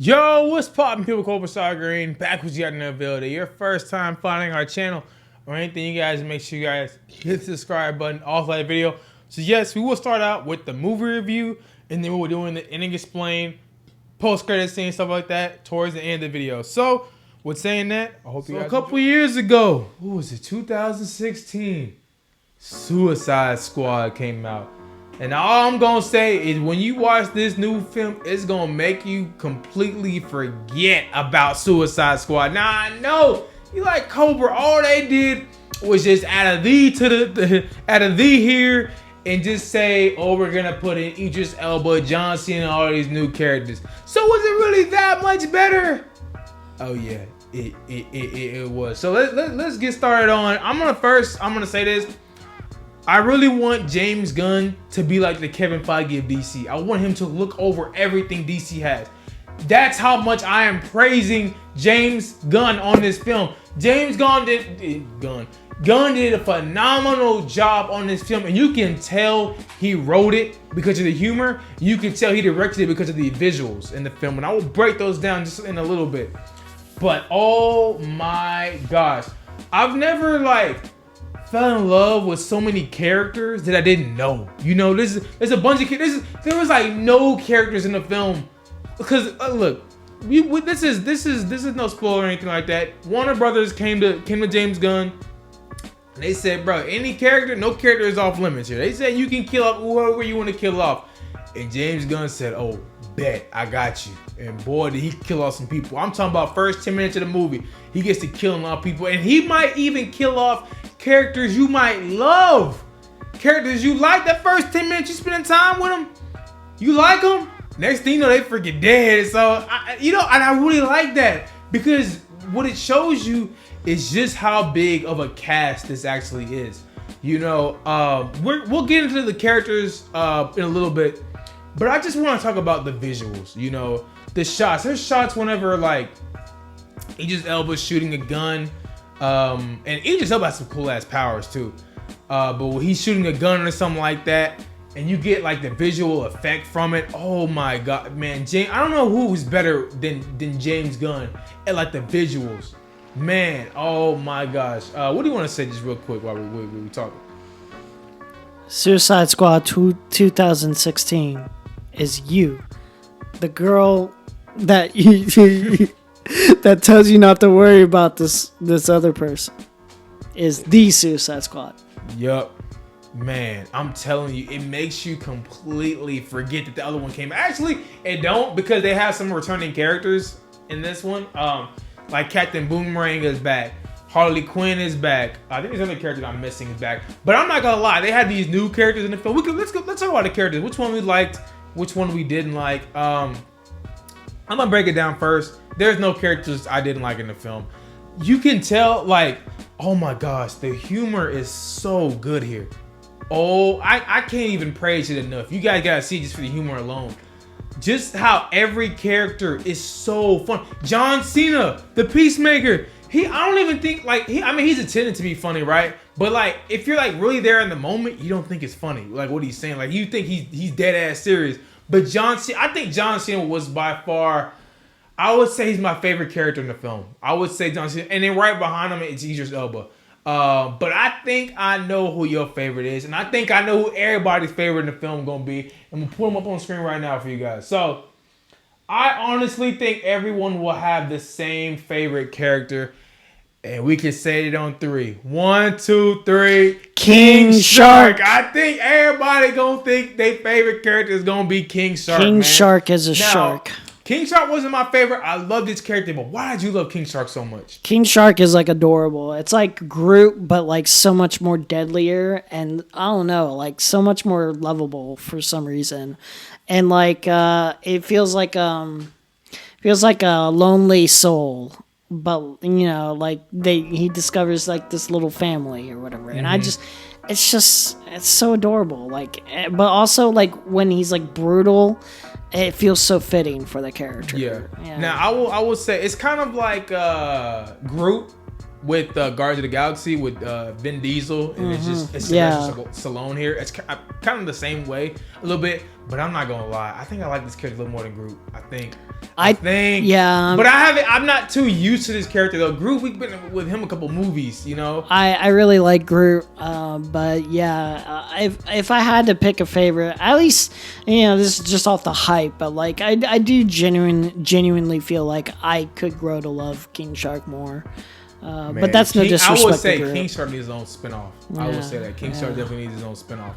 Yo, what's poppin', people? Cobra Star Green back with you out in the building. Your first time finding our channel or anything, you guys make sure you guys hit the subscribe button, also like the video. So yes, we will start out with the movie review, and then we're doing the ending explain, post credit scene, stuff like that towards the end of the video. So with saying that, I hope you guys. A couple years ago, who was it? 2016, Suicide Squad came out. And all I'm gonna say is when you watch this new film, it's gonna make you completely forget about Suicide Squad. Now I know you like Cobra, all they did was just add a the to add a the here and just say, oh, we're gonna put in Idris Elba, John Cena, and all these new characters. So was it really that much better? Oh yeah, it was. So let's get started on. I'm gonna say this. I really want James Gunn to be like the Kevin Feige of DC. I want him to look over everything DC has. That's how much I am praising James Gunn on this film. Gunn did a phenomenal job on this film, and you can tell he wrote it because of the humor. You can tell he directed it because of the visuals in the film, and I will break those down just in a little bit. But oh my gosh, I've never fell in love with so many characters that I didn't know. You know, there's a bunch of characters. There was like no characters in the film because look, this is no spoiler or anything like that. Warner Brothers came to James Gunn and they said, bro, no character is off limits here. They said you can kill off whoever you want to kill off, and James Gunn said, oh, bet, I got you. And boy, did he kill off some people. I'm talking about first 10 minutes of the movie, he gets to killing off people, and he might even kill off characters you might love. Characters you like. That first 10 minutes you spending time with them, you like them. Next thing you know, they freaking dead. So, and I really like that because what it shows you is just how big of a cast this actually is. You know, we'll get into the characters in a little bit, but I just want to talk about the visuals. You know, the shots. There's shots whenever Idris Elba's shooting a gun. And Idris Elba has some cool ass powers too. But when he's shooting a gun or something like that, and you get the visual effect from it, oh my god, man! I don't know who's better than James Gunn at the visuals, man. Oh my gosh! What do you want to say just real quick while we talking? Suicide Squad 2016 is you, the girl that you. That tells you not to worry about this other person is the Suicide Squad. Yup. Man, I'm telling you, it makes you completely forget that the other one came. Actually, it don't, because they have some returning characters in this one. Like Captain Boomerang is back. Harley Quinn is back. I think there's other characters I'm missing is back. But I'm not gonna lie, they had these new characters in the film. Let's talk about the characters. Which one we liked, which one we didn't like. I'm gonna break it down first. There's no characters I didn't like in the film. You can tell, oh my gosh, the humor is so good here. Oh, I can't even praise it enough. You guys gotta see just for the humor alone. Just how every character is so fun. John Cena, the Peacemaker. I don't even think he's intended to be funny, right? But if you're really there in the moment, you don't think it's funny. What he's saying, you think he's dead ass serious. But I think John Cena was by far, I would say he's my favorite character in the film. I would say John Cena, and then right behind him it's Idris Elba. But I think I know who your favorite is, and I think I know who everybody's favorite in the film gonna be. And we'll put them up on the screen right now for you guys. So I honestly think everyone will have the same favorite character, and we can say it on 3. 1, 2, 3. King Shark. I think everybody gonna think their favorite character is gonna be King Shark. King Shark is a shark. King Shark wasn't my favorite. I love this character, but why did you love King Shark so much? King Shark is adorable. It's like Groot, but so much more deadlier, and I don't know, so much more lovable for some reason. And it feels like a lonely soul, but he discovers this little family or whatever, and it's so adorable. But also when he's brutal. It feels so fitting for the character. Yeah. Now I will say it's kind of like Groot with Guardians of the Galaxy with Vin Diesel, and it's just Stallone here. It's kind of the same way a little bit, but I'm not gonna lie. I think I like this character a little more than Groot. I think. Yeah. But I'm not too used to this character though. Groot, we've been with him a couple movies, you know. I really like Groot, but yeah, if I had to pick a favorite, at least this is just off the hype, but like I do genuinely feel like I could grow to love King Shark more. But that's no disrespect. I would say King Shark needs his own spinoff. Yeah, I would say that King Shark definitely needs his own spinoff.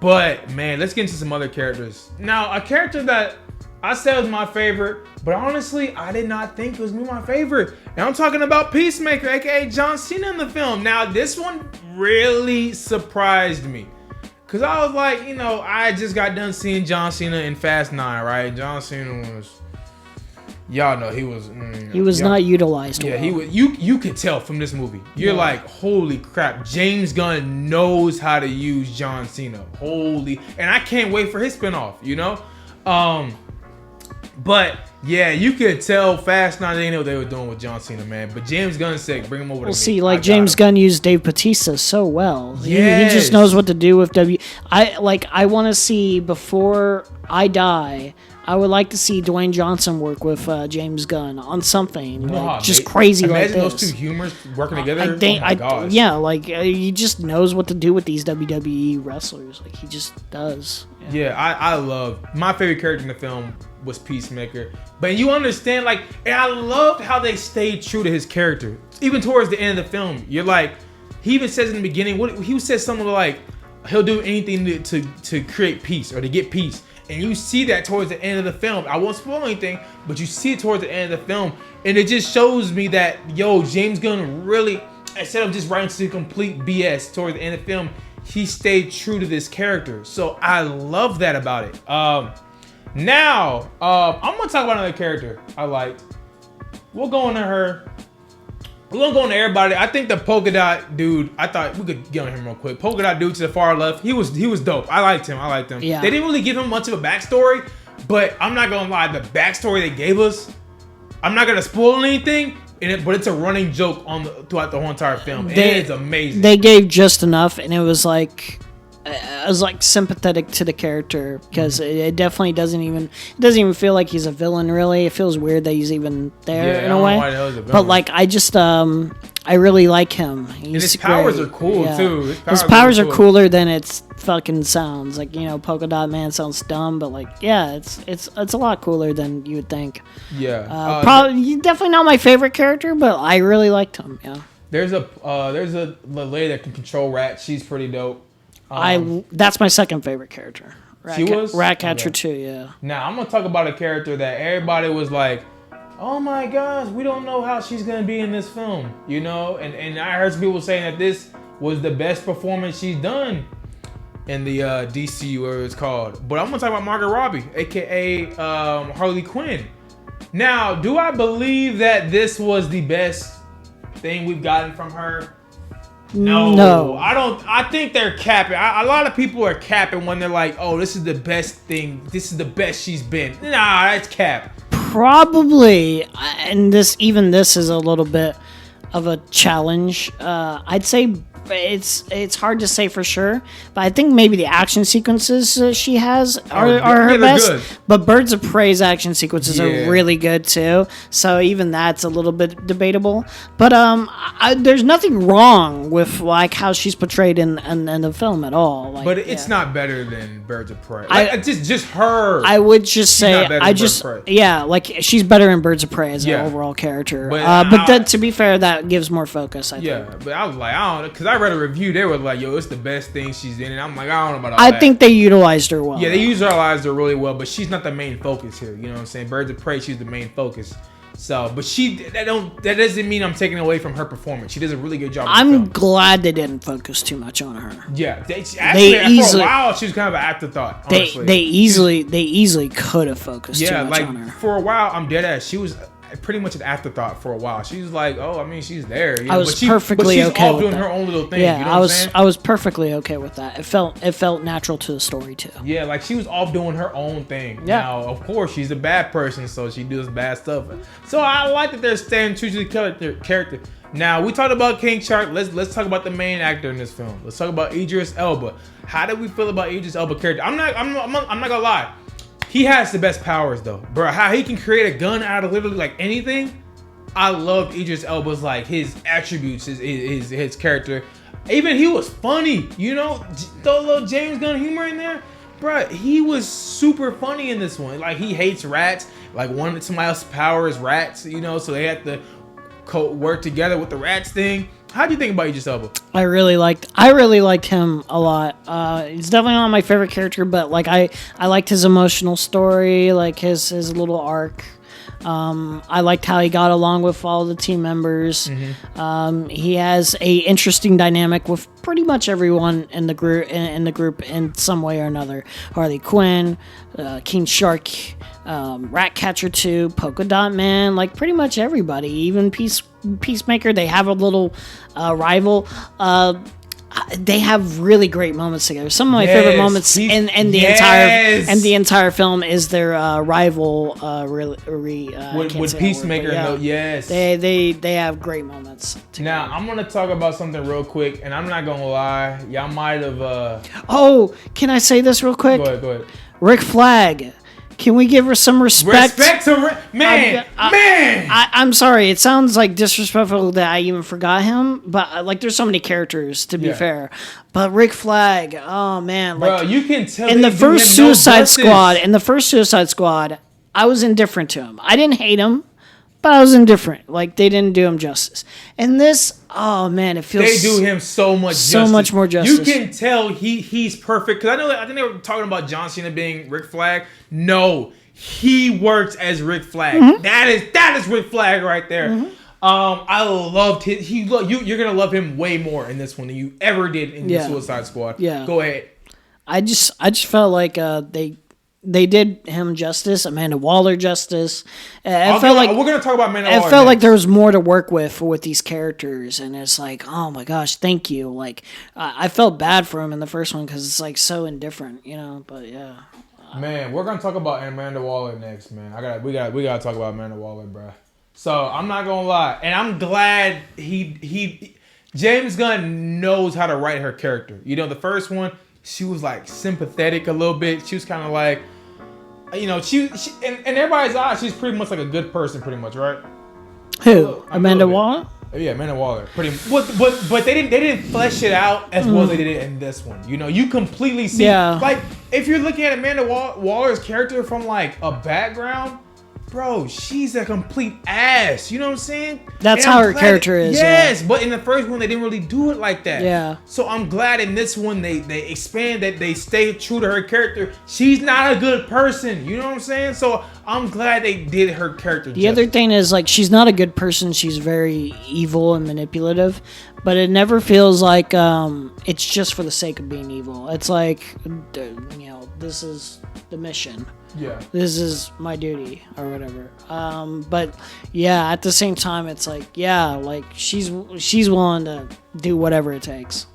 But man, let's get into some other characters. Now, a character that I said was my favorite, but honestly, I did not think it was my favorite. And I'm talking about Peacemaker, aka John Cena in the film. Now, this one really surprised me. Cause I was like, I just got done seeing John Cena in Fast 9, right? John Cena was, y'all know he was not utilized well. Yeah, he was. You could tell from this movie. You're like, holy crap, James Gunn knows how to use John Cena. And I can't wait for his spinoff. But yeah, you could tell Fast 9 they didn't know what they were doing with John Cena, man. But James Gunn said, bring him over to me. Well, see, like James Gunn used Dave Bautista so well. Yes. He just knows what to do with I want to see, before I die, I would like to see Dwayne Johnson work with James Gunn on something crazy like this. Imagine those two humors working together. Gosh. Yeah, he just knows what to do with these WWE wrestlers. Like, he just does. Yeah, I love my favorite character in the film was Peacemaker, but you understand, and I loved how they stayed true to his character, even towards the end of the film. You're like, he even says in the beginning, he says something like, he'll do anything to create peace or to get peace, and you see that towards the end of the film. I won't spoil anything, but you see it towards the end of the film, and it just shows me that James Gunn really, instead of just writing some complete BS towards the end of the film, he stayed true to this character. So I love that about it. Now, I'm gonna talk about another character I liked. We'll go into her. We're gonna go into everybody. I think the polka dot dude, I thought we could get on him real quick. Polka dot dude to the far left, he was dope. I liked him. Yeah. They didn't really give him much of a backstory, but I'm not gonna lie, the backstory they gave us, I'm not gonna spoil anything. But it's a running joke throughout the whole entire film. It is amazing. They gave just enough, and it was sympathetic to the character, because it definitely doesn't even feel like he's a villain. Really, it feels weird that he's even there in a way. Why the hell he's a villain. But I just I really like him. His powers are cool too. His powers are cooler than it fucking sounds. Polka Dot Man sounds dumb, but it's a lot cooler than you would think. Yeah. Probably definitely not my favorite character, but I really liked him. Yeah. There's a lady that can control rats. She's pretty dope. That's my second favorite character. Ratcatcher 2, okay. Yeah. Now I'm gonna talk about a character that everybody was like, oh my gosh, we don't know how she's gonna be in this film, and I heard some people saying that this was the best performance she's done in the DCU, whatever it's called. But I'm gonna talk about Margot Robbie, aka Harley Quinn. Now, do I believe that this was the best thing we've gotten from her? No, I don't. I think they're capping. A lot of people are capping when they're like, "Oh, this is the best thing. This is the best she's been." Nah, that's cap. Probably, and this is a little bit of a challenge. I'd say it's hard to say for sure, but I think maybe the action sequences she has are her best. Good. But Birds of Prey's action sequences are really good too. So even that's a little bit debatable. But there's nothing wrong with how she's portrayed in the film at all. But it's not better than Birds of Prey. Just her. I would just say she's better in Birds of Prey as an overall character. But to be fair, that gives more focus. I think. Yeah, but I was like, I don't know, because I read a review. They were like, "Yo, it's the best thing she's in," and I'm like, I don't know about all that. I think they utilized her well. Yeah, they utilized her really well, but she's not the main focus here. You know what I'm saying? Birds of Prey, she's the main focus. So, but that doesn't mean I'm taking away from her performance. She does a really good job. I'm glad they didn't focus too much on her. Yeah, for a while she was kind of an afterthought. Honestly, they easily could have focused too much on her. For a while, I'm dead ass. She was pretty much an afterthought for a while. She was like, oh, I mean, she's there. You I know, was but she's perfectly okay off with doing that. her own little thing. Yeah, you know what I'm saying? I was perfectly okay with that. It felt natural to the story too. Yeah, like she was off doing her own thing. Yeah. Now, of course, she's a bad person, so she does bad stuff. So I like that they're staying true to the character. Now we talked about King Shark. Let's talk about the main actor in this film. Let's talk about Idris Elba. How do we feel about Idris Elba character? I'm not gonna lie. He has the best powers though, bro. How he can create a gun out of literally like anything. I loved Idris Elba's like his attributes, his character. Even he was funny, you know, throw a little James Gunn humor in there, bro. He was super funny in this one. Like he hates rats. Like somebody else's power is rats, you know, so they have to work together with the rats thing. How do you think about Idris Elba? I really liked him a lot. He's definitely not my favorite character, but like I liked his emotional story, like his little arc. I liked how he got along with all the team members. Mm-hmm. He has a interesting dynamic with pretty much everyone in the group in some way or another. Harley Quinn, King Shark, Ratcatcher 2, Polka Dot Man, like pretty much everybody. Even Peacemaker, they have a little rival. They have really great moments together. Some of my favorite moments in the entire film is their rival with Peacemaker. Word, yeah. They have great moments together. Now I'm gonna talk about something real quick, and I'm not gonna lie, y'all might have. Oh, can I say this real quick? Go ahead. Rick Flag. Can we give her some respect? Respect to man. I'm sorry. It sounds like disrespectful that I even forgot him, but like, there's so many characters to be fair. But Rick Flag, oh man, like, bro, you can tell. In the first Suicide Squad, I was indifferent to him. I didn't hate him, but I was indifferent. Like, they didn't do him justice. And this, oh man, it feels they do him so much more justice. You can tell he's perfect, because I think they were talking about John Cena being Rick Flag. No, he works as Rick Flag. Mm-hmm. That is Rick Flag right there. Mm-hmm. I loved his. You're gonna love him way more in this one than you ever did in the Suicide Squad. Yeah, go ahead. I just felt like they did him justice, Amanda Waller justice. We're gonna talk about Amanda Waller. It felt like there was more to work with these characters, and it's like, oh my gosh, thank you. Like, I felt bad for him in the first one because it's like so indifferent, you know. But yeah, man, we're gonna talk about Amanda Waller next, man. We gotta talk about Amanda Waller, bro. So I'm not gonna lie, and I'm glad James Gunn knows how to write her character. You know, the first one, she was like sympathetic a little bit. She was kind of like, you know, she in everybody's eyes, she's pretty much like a good person, pretty much, right? Who? Amanda Waller? Yeah, Amanda Waller. Pretty, but they didn't flesh it out as well as they did it in this one. You know, you completely see, like, if you're looking at Amanda Waller's character from like a background, bro, she's a complete ass. You know what I'm saying? That's how her character is. Yes, but in the first one, they didn't really do it like that. Yeah. So I'm glad in this one, they expand that, they stay true to her character. She's not a good person. You know what I'm saying? So I'm glad they did her character The other thing is, like, she's not a good person. She's very evil and manipulative. But it never feels like it's just for the sake of being evil. It's like, you know, this is the mission. Yeah. This is my duty or whatever. But yeah, at the same time, it's like, yeah, like she's willing to do whatever it takes.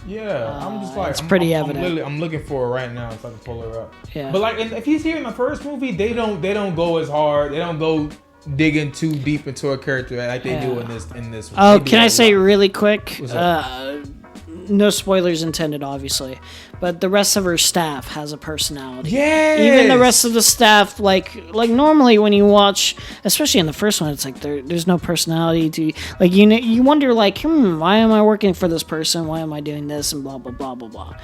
Yeah, I'm just like, it's pretty evident. I'm looking for her right now so I can pull her up. Yeah. But like, if he's here in the first movie, they don't go as hard. They don't go digging too deep into her character like they do in this one. Oh, can I say really quick? No spoilers intended, obviously, but the rest of her staff has a personality. Yes! Even the rest of the staff, like normally when you watch, especially in the first one, it's like there's no personality to, like, you wonder, like, why am I working for this person? Why am I doing this? And blah blah blah blah blah.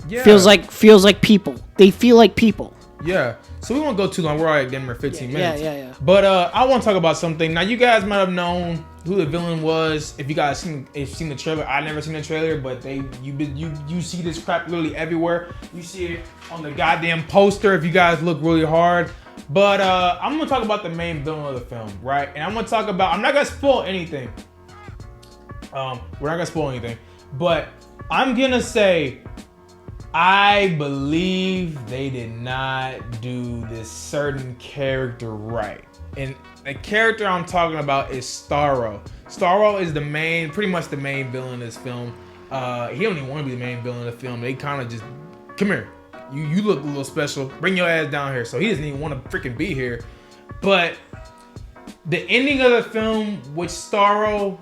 Yeah. Feels like people. They feel like people. Yeah. So we won't go too long. We're already getting 15 minutes. Yeah. But I want to talk about something. Now, you guys might have known who the villain was. If you guys seen the trailer, I never seen the trailer, but you see this crap literally everywhere. You see it on the goddamn poster if you guys look really hard. But I'm gonna talk about the main villain of the film, right? And I'm gonna talk about. I'm not gonna spoil anything. We're not gonna spoil anything, but I'm gonna say, I believe they did not do this certain character right. And the character I'm talking about is Starro. Starro is pretty much the main villain in this film. He don't even want to be the main villain of the film. They kind of just, come here. You look a little special. Bring your ass down here. So he doesn't even want to freaking be here. But the ending of the film with Starro,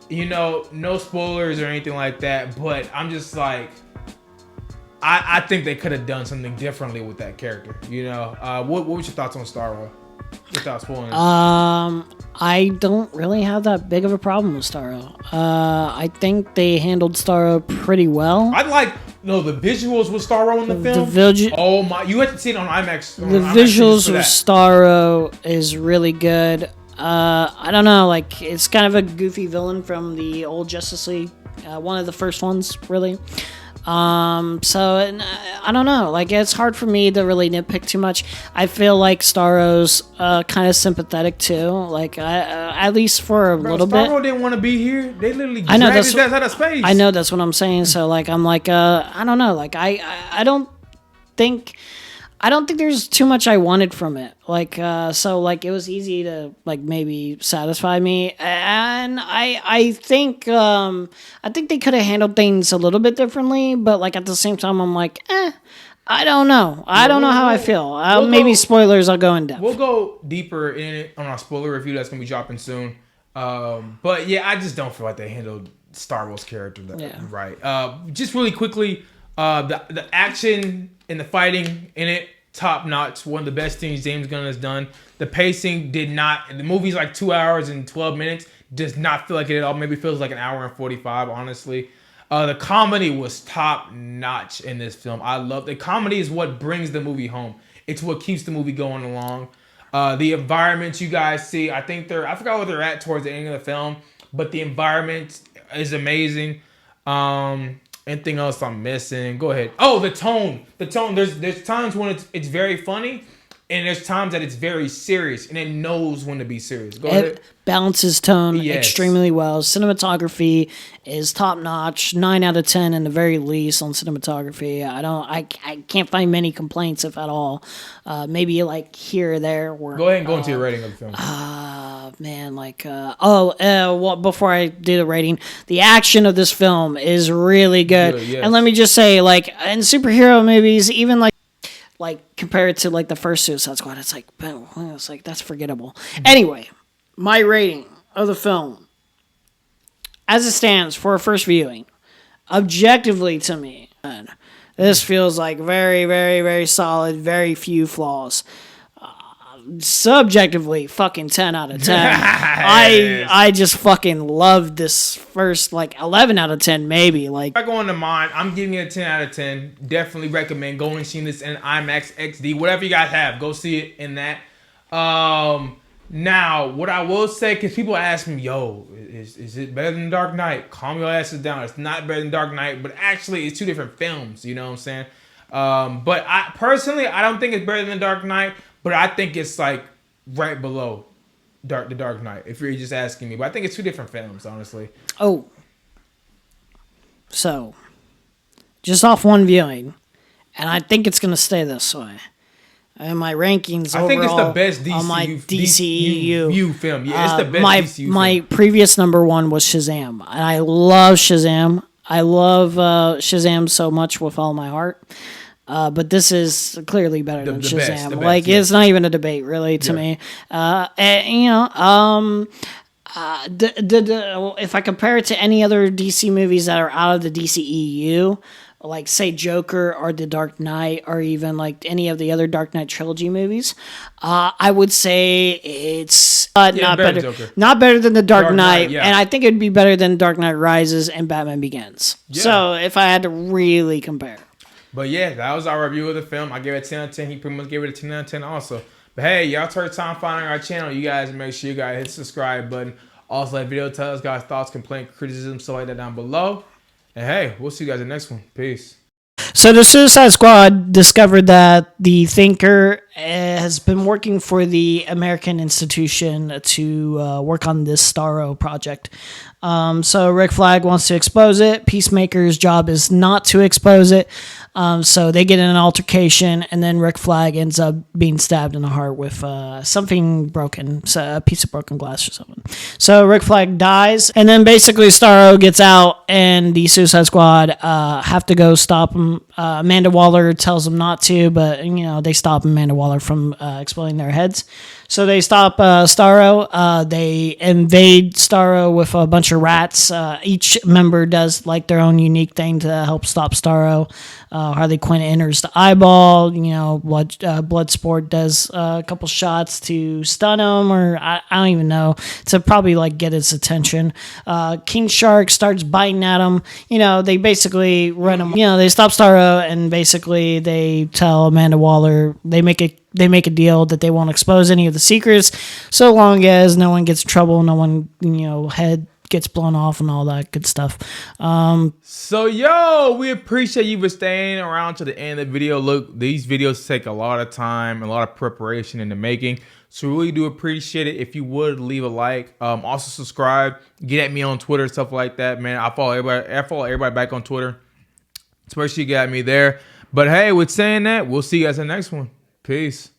you know, no spoilers or anything like that. But I'm just like, I think they could have done something differently with that character. You know, what was your thoughts on Starro? Without spoiling. I don't really have that big of a problem with Starro. I think they handled Starro pretty well. The visuals with Starro in the film. Oh my! You had to see it on IMAX. The visuals with Starro is really good. I don't know, like it's kind of a goofy villain from the old Justice League, one of the first ones, really. I don't know, like it's hard for me to really nitpick too much. I feel like Starro's kind of sympathetic too, like at least for a little bit. Starro didn't want to be here. They literally dragged his ass out of space. I know, that's what I'm saying. So like I'm like I don't know, like I don't think there's too much I wanted from it. Like, so like it was easy to like maybe satisfy me, and I think they could have handled things a little bit differently. But like at the same time, I'm like, I don't know. I don't know how I feel. Maybe spoilers. I'll go in depth. We'll go deeper in it on our spoiler review that's gonna be dropping soon. But yeah, I just don't feel like they handled Star Wars character right. Just really quickly, the action and the fighting in it, top notch. One of the best things James Gunn has done. The pacing did not. The movie's like 2 hours and 12 minutes. Does not feel like it at all. Maybe feels like an hour and 45. Honestly, the comedy was top notch in this film. I love the comedy. Is what brings the movie home. It's what keeps the movie going along. The environments you guys see. I forgot where they're at towards the end of the film, but the environment is amazing. Anything else I'm missing? Go ahead. Oh, the tone. There's times when it's very funny, and there's times that it's very serious, and it knows when to be serious. Go ahead. Balances tone extremely well. Cinematography is top notch. 9 out of 10 in the very least on cinematography. I can't find many complaints, if at all. Maybe like here or there. Where, go ahead and go into your rating of the film. Man, like well, before I do the rating, the action of this film is really good. Yes. And let me just say, like in superhero movies, even like compared to like the first Suicide Squad, it's like that's forgettable. Anyway, my rating of the film, as it stands for a first viewing, objectively to me, this feels like very, very, very solid, very few flaws. Subjectively, fucking 10 out of 10. I just fucking loved this first, like 11 out of 10 maybe. Like, if I go into mine, I'm giving it a 10 out of 10. Definitely recommend going and seeing this in IMAX XD, whatever you guys have, go see it in that. Now, what I will say, because people ask me, yo, is it better than Dark Knight? Calm your asses down. It's not better than Dark Knight, but actually it's two different films, you know what I'm saying? But I personally don't think it's better than Dark Knight, but I think it's like right below the Dark Knight, if you're just asking me. But I think it's two different films, honestly. Oh. So, just off one viewing, and I think it's going to stay this way. And my rankings overall, I think it's the best DCU, on my DCEU film. Yeah, it's the best DCU film. My previous number one was Shazam. And I love Shazam. I love Shazam so much with all my heart. But this is clearly better than Shazam. The best, it's not even a debate, really, to me. If I compare it to any other DC movies that are out of the DCEU, like say Joker or The Dark Knight, or even like any of the other Dark Knight trilogy movies, I would say it's not better than The Dark Knight, and I think it'd be better than Dark Knight Rises and Batman Begins. Yeah. So if I had to really compare. But yeah, that was our review of the film. I gave it a 10 out of 10. He pretty much gave it a 10 out of 10 also. But hey, y'all turn time finding our channel. You guys make sure you guys hit the subscribe button. Also, that video, tell us guys thoughts, complaints, criticism, stuff like that down below. And hey, we'll see you guys in the next one. Peace. So the Suicide Squad discovered that the Thinker has been working for the American institution to work on this Starro project. So Rick Flag wants to expose it. Peacemaker's job is not to expose it. So they get in an altercation, and then Rick Flag ends up being stabbed in the heart with something broken, so a piece of broken glass or something. So Rick Flag dies, and then basically Starro gets out, and the Suicide Squad have to go stop him. Amanda Waller tells them not to, but they stop Amanda Waller from exploding their heads. So they stop Starro. They invade Starro with a bunch of rats. Each member does like their own unique thing to help stop Starro. Harley Quinn enters the eyeball. Bloodsport does a couple shots to stun him, or I don't even know, to probably like get his attention. King Shark starts biting at him. They basically run him. They stop Starro, and basically they tell Amanda Waller they make a deal that they won't expose any of the secrets, so long as no one gets in trouble, no one head gets blown off and all that good stuff. So we appreciate you for staying around to the end of the video. Look, these videos take a lot of time, a lot of preparation in the making, so we really do appreciate it if you would leave a like. Also subscribe, get at me on Twitter, stuff like that, man. I follow everybody back on Twitter, especially you got me there. But hey, with saying that, we'll see you guys in the next one. Peace.